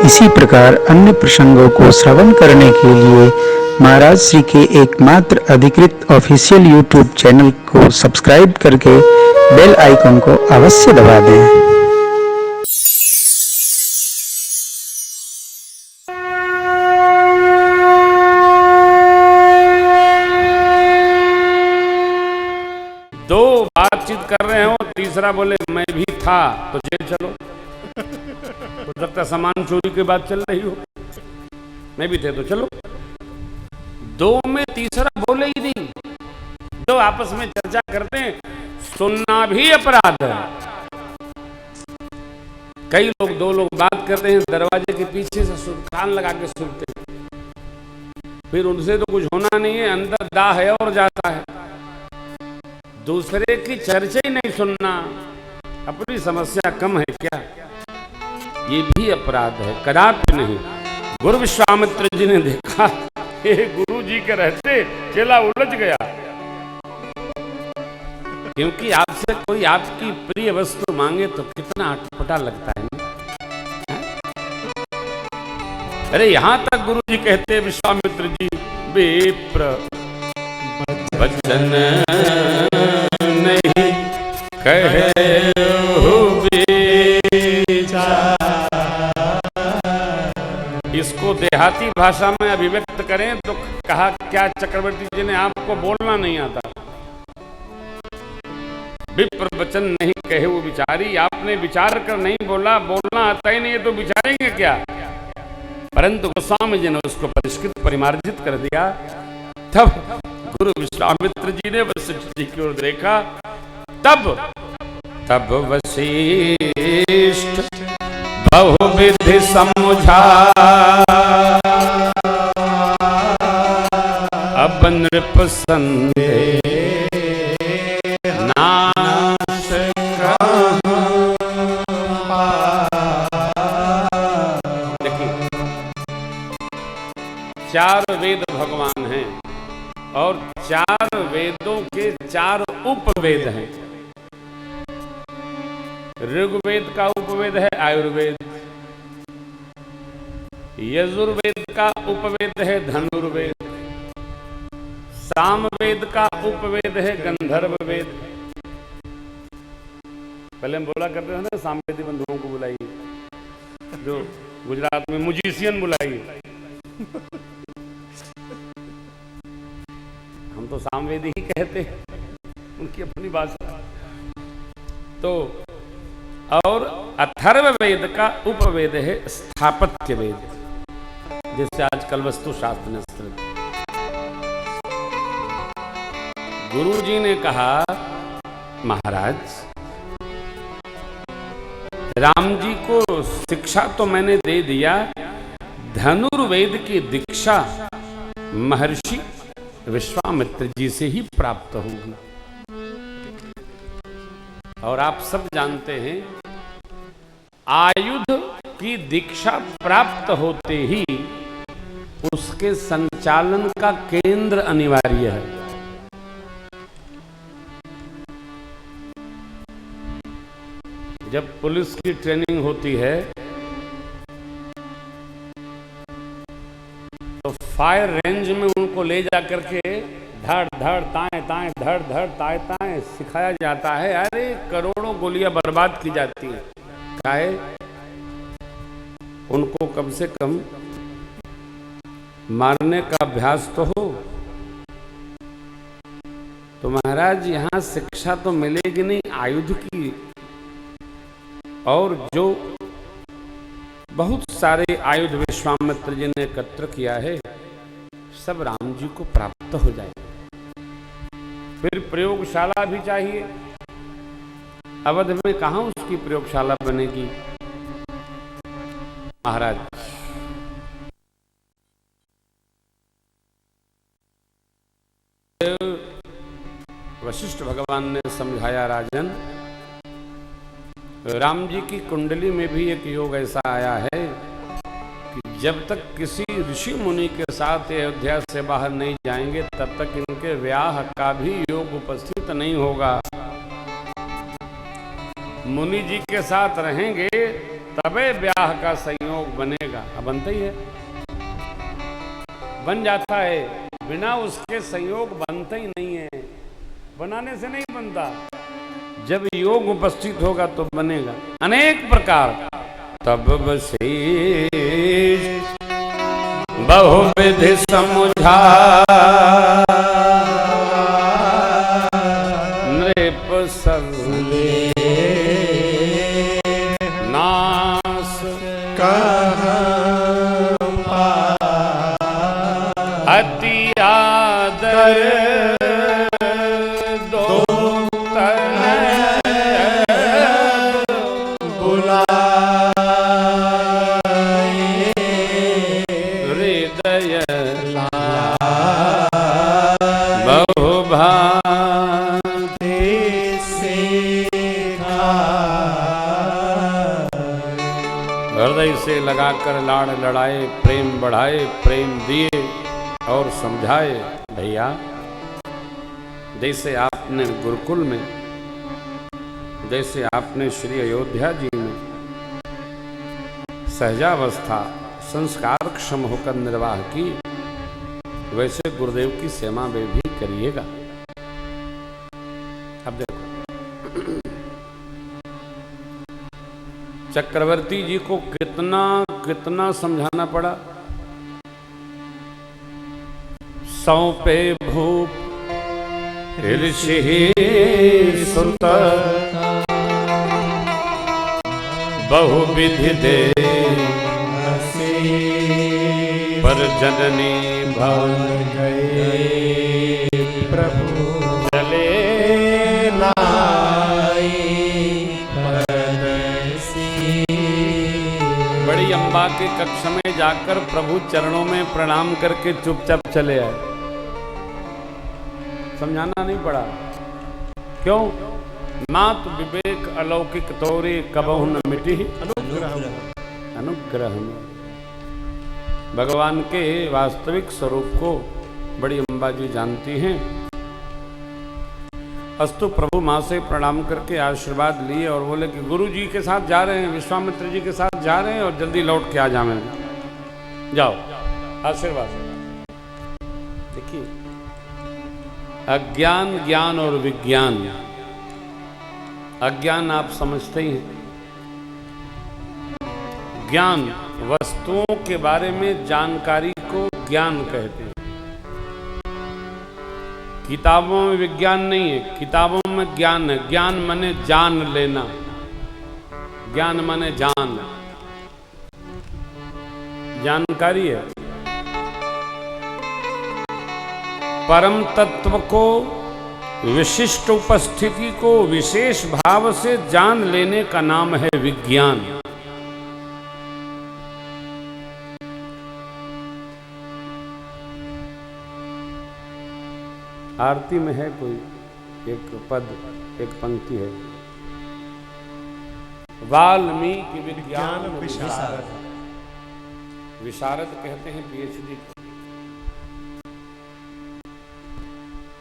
इसी प्रकार अन्य प्रसंगों को श्रवण करने के लिए महाराज श्री के एकमात्र अधिकृत ऑफिशियल यूट्यूब चैनल को सब्सक्राइब करके बेल आइकन को अवश्य दबा दें। दो बातचीत कर रहे हो, तीसरा बोले मैं भी था, तो जेल चलो। हो सकता सामान चोरी की बात चल रही हो, मैं भी थे तो चलो। दो में तीसरा बोले ही नहीं, दो आपस में चर्चा करते हैं, सुनना भी अपराध है। कई लोग, दो लोग बात करते हैं, दरवाजे के पीछे से कान लगा के सुनते हैं, फिर उनसे तो कुछ होना नहीं है, अंदर दाह है और जाता है। दूसरे की चर्चा ही नहीं सुनना, अपनी समस्या कम है क्या? ये भी अपराध है, कदापि नहीं। गुरु विश्वामित्र जी ने देखा, हे गुरु जी के रहते चेला उलझ गया, क्योंकि आपसे कोई आपकी प्रिय वस्तु मांगे तो कितना अटपटा लगता है ना? अरे यहां तक गुरु जी कहते, विश्वामित्र जी, विप्र वचन नहीं कहे इसको देहाती भाषा में अभिव्यक्त करें तो कहा, क्या चक्रवर्ती जी ने आपको बोलना नहीं आता? विप्र वचन नहीं कहे वो विचारी, आपने विचार कर नहीं बोला, बोलना आता ही नहीं है तो विचारेंगे क्या? परंतु गोस्वामी जी ने उसको परिष्कृत परिमार्जित कर दिया। तब गुरु विश्वामित्र जी ने वशिष्ठ जी की ओर देखा, तब वशिष्ठ बहुविधि समझा, अब नृप संदेह नाश देखिए, चार वेद भगवान हैं और चार वेदों के चार उपवेद हैं। ऋग्वेद का उपवेद है आयुर्वेद, यजुर्वेद का उपवेद है धनुर्वेद, सामवेद का उपवेद है गंधर्व वेद। पहले हम बोला करते थे ना, सामवेदी बंधुओं को बुलाइए, जो गुजरात में म्यूजिशियन बुलाइए, हम तो सामवेदी ही कहते हैं, उनकी अपनी भाषा। तो और अथर्ववेद का उपवेद है स्थापत्य वेद, जिससे आजकल वस्तु शास्त्र ने स्थित। गुरु जी ने कहा, महाराज राम जी को शिक्षा तो मैंने दे दिया, धनुर्वेद की दीक्षा महर्षि विश्वामित्र जी से ही प्राप्त होगी। और आप सब जानते हैं, आयुध की दीक्षा प्राप्त होते ही उसके संचालन का केंद्र अनिवार्य है। जब पुलिस की ट्रेनिंग होती है तो फायर रेंज में उनको ले जाकर के धड़ धड़ ताएं ताएं धड़ धड़ ताएं ताएं सिखाया जाता है। अरे करोड़ों गोलियां बर्बाद की जाती हैं, काहे? उनको कम से कम मारने का अभ्यास तो हो। तो महाराज यहां शिक्षा तो मिलेगी नहीं आयुध की, और जो बहुत सारे आयुध विश्वामित्र जी ने एकत्र किया है, सब राम जी को प्राप्त हो जाए। फिर प्रयोगशाला भी चाहिए। अवध में कहां उसकी प्रयोगशाला बनेगी? महाराज वशिष्ठ भगवान ने समझाया, राजन राम जी की कुंडली में भी एक योग ऐसा आया है कि जब तक किसी ऋषि मुनि के साथ अयोध्या से बाहर नहीं जाएंगे तब तक इनके ब्याह का भी योग उपस्थित नहीं होगा। मुनि जी के साथ रहेंगे तबे ब्याह का संयोग बनेगा। अब बनता ही है, बन जाता है, बिना उसके संयोग बनता ही नहीं है, बनाने से नहीं बनता। जब योग उपस्थित होगा तो बनेगा अनेक प्रकार। तब वशिष्ठ बहुविधि समझा नृप सर्वे नास अति आदर हृदय से लगाकर लाड़ लड़ाए, प्रेम बढ़ाए, प्रेम दिए और समझाए। भैया जैसे आपने गुरुकुल में, जैसे आपने श्री अयोध्या जी में सहजावस्था संस्कार क्षम होकर निर्वाह की, वैसे गुरुदेव की सेवा में भी करिएगा। अब देखो चक्रवर्ती जी को कितना कितना समझाना पड़ा। सौंपे भूप ऋषि सुत बहुविधि दे पर जननी भवन गए प्रभु चले बड़ी अम्बा के कक्ष में जाकर प्रभु चरणों में प्रणाम करके चुपचाप चले आए। समझाना नहीं पड़ा। क्यों? मात विवेक अलौकिक तोरे कबहु न मिटी अनुग्रह में। भगवान के वास्तविक स्वरूप को बड़ी अम्बा जी जानती हैं। अस्तु प्रभु माँ से प्रणाम करके आशीर्वाद लिए और बोले कि गुरु जी के साथ जा रहे हैं, विश्वामित्र जी के साथ जा रहे हैं और जल्दी लौट के आ जाएंगे। जाओ आशीर्वाद। देखिए अज्ञान, ज्ञान और विज्ञान। अज्ञान आप समझते ही हैं। ज्ञान वस्तुओं के बारे में जानकारी को ज्ञान कहते हैं। किताबों में विज्ञान नहीं है, किताबों में ज्ञान है। ज्ञान माने जान लेना, ज्ञान माने जान, जानकारी है। परम तत्व को, विशिष्ट उपस्थिति को विशेष भाव से जान लेने का नाम है विज्ञान। आरती में है कोई एक पद, एक पंक्ति है, वाल्मीकि विज्ञान विशारद। विशारद कहते हैं पीएचडी,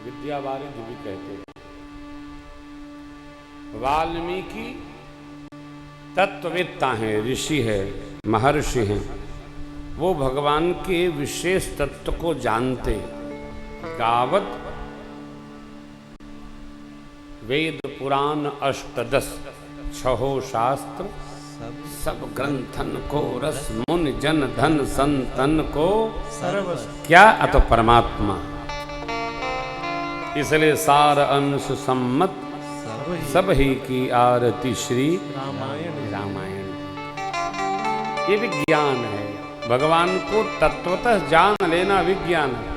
विद्यावारिधि भी कहते हैं। वाल्मीकि तत्ववेत्ता हैं, ऋषि है, महर्षि हैं। वो भगवान के विशेष तत्व को जानते। गावत वेद पुराण अष्टदश, छहो शास्त्र सब ग्रंथन को, रस मुनि जन धन संतन को क्या अतो परमात्मा। इसलिए सार अंश सम्मत सब ही की आरती श्री रामायण। ये विज्ञान है। भगवान को तत्वतः जान लेना विज्ञान है।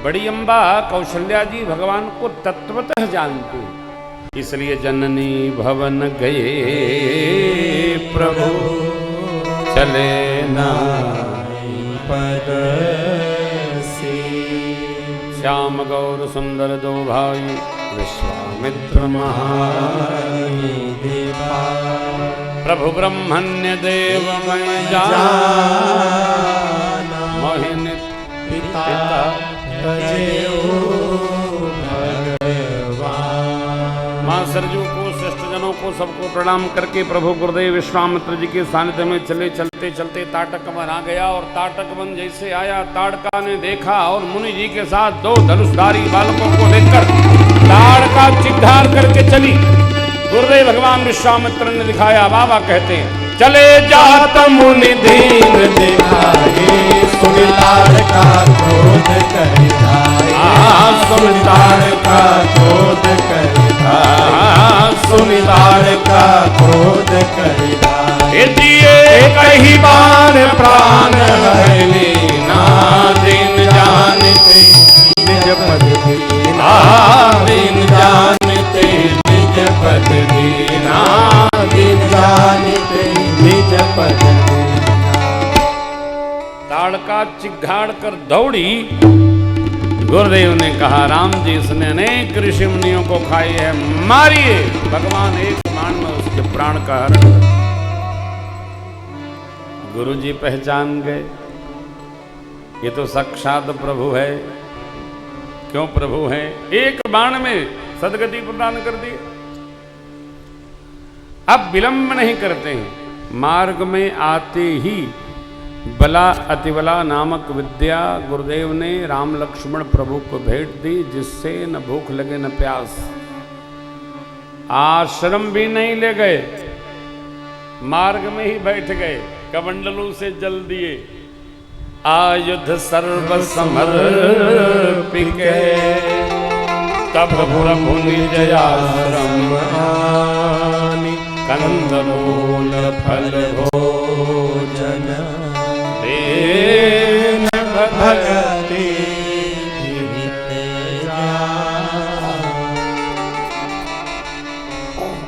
बड़ी अम्बा कौशल्या जी भगवान को तत्वतः जानती, इसलिए जननी भवन गए प्रभु चले नाई पद से। श्याम गौर सुंदर दो भाई विश्वामित्र महादेवा, प्रभु ब्रह्मण्य देव मैं जाना, मोहिनी पिता भगवान। मां सरजू को श्रेष्ठ जनों ब्राह्मणों को सबको प्रणाम करके प्रभु गुरुदेव विश्वामित्र जी के सानिध्य में चले। चलते चलते ताटक वन आ गया और ताटक वन जैसे आया, ताड़का ने देखा और मुनि जी के साथ 2 धनुषधारी बालकों को देखकर ताड़का चिढ़ाड़ करके चली। गुरुदेव भगवान विश्वामित्र ने दिखाया। बाबा कहते हैं चले जात मुनि दीन दिखाए, सुन ताड़का क्रोध करि धाये, सुन ताड़का क्रोध करि धाये, सुन ताड़का क्रोध करि धाये। दिए कही बार प्राण है लीना, दिन जानते निज पद दीना, दिन जानते निज पद दीना, दिन जानते निज पद दीना। ताड़का चिघाड़ कर दौड़ी। गुरुदेव ने कहा राम जी इसने अनेक ऋषि मुनियों को खाई है, मारिए। भगवान एक बाण में उसके प्राण का हरण कर। गुरु जी पहचान गए ये तो साक्षात प्रभु है। क्यों प्रभु है? एक बाण में सदगति प्रदान कर दी। अब विलंब नहीं करते हैं, मार्ग में आते ही बला अतिबला नामक विद्या गुरुदेव ने राम लक्ष्मण प्रभु को भेंट दी, जिससे न भूख लगे न प्यास। आश्रम भी नहीं ले गए, मार्ग में ही बैठ गए, कमंडलू से जल दिए। आयुध सर्व समर्पिके तब प्रभु निज आश्रम आनी, कंदमूल फल भोजन देन भगति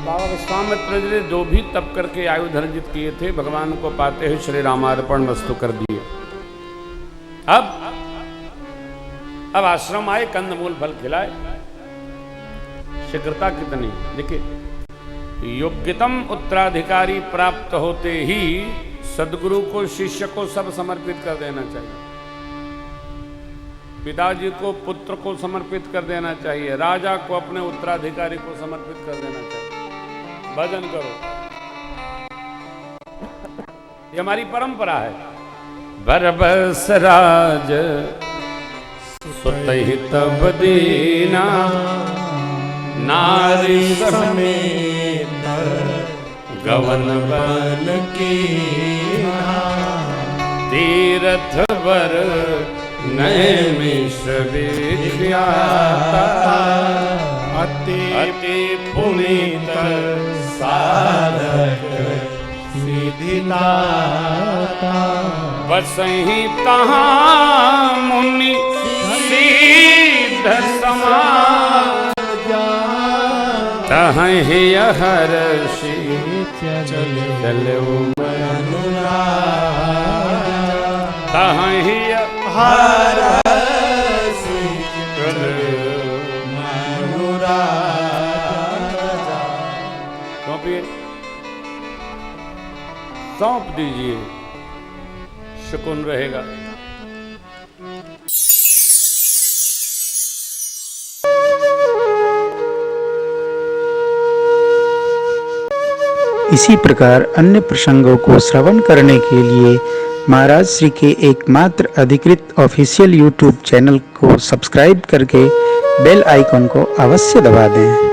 बाबा विश्वामित्र जी ने जो भी तप करके आयुध अर्जित किए थे, भगवान को पाते हुए श्री रामार्पण वस्तु कर दिए। अब आश्रम आए, कंदमूल फल खिलाए। शीघ्रता कितनी देखिए, योग्यतम उत्तराधिकारी प्राप्त होते ही सदगुरु को, शिष्य को सब समर्पित कर देना चाहिए। पिताजी को पुत्र को समर्पित कर देना चाहिए, राजा को अपने उत्तराधिकारी को समर्पित कर देना चाहिए। भजन करो, ये हमारी परंपरा है। बरबस राज सुतहि तब दीना, नारी समेत गवन बन कीना, तीर्थ वर नैमिष विख्याता, अति पुनीत साधक सिद्धिदाता। बसहि तहाँ मुनि सिद्ध समाज, तहीं हर्षि चलो मनुराज, तहीं हर्षि चलो मनुराज। सौंप दीजिए, सुकून रहेगा। इसी प्रकार अन्य प्रसंगों को श्रवण करने के लिए महाराज श्री के एकमात्र अधिकृत ऑफिशियल यूट्यूब चैनल को सब्सक्राइब करके बेल आइकन को अवश्य दबा दें।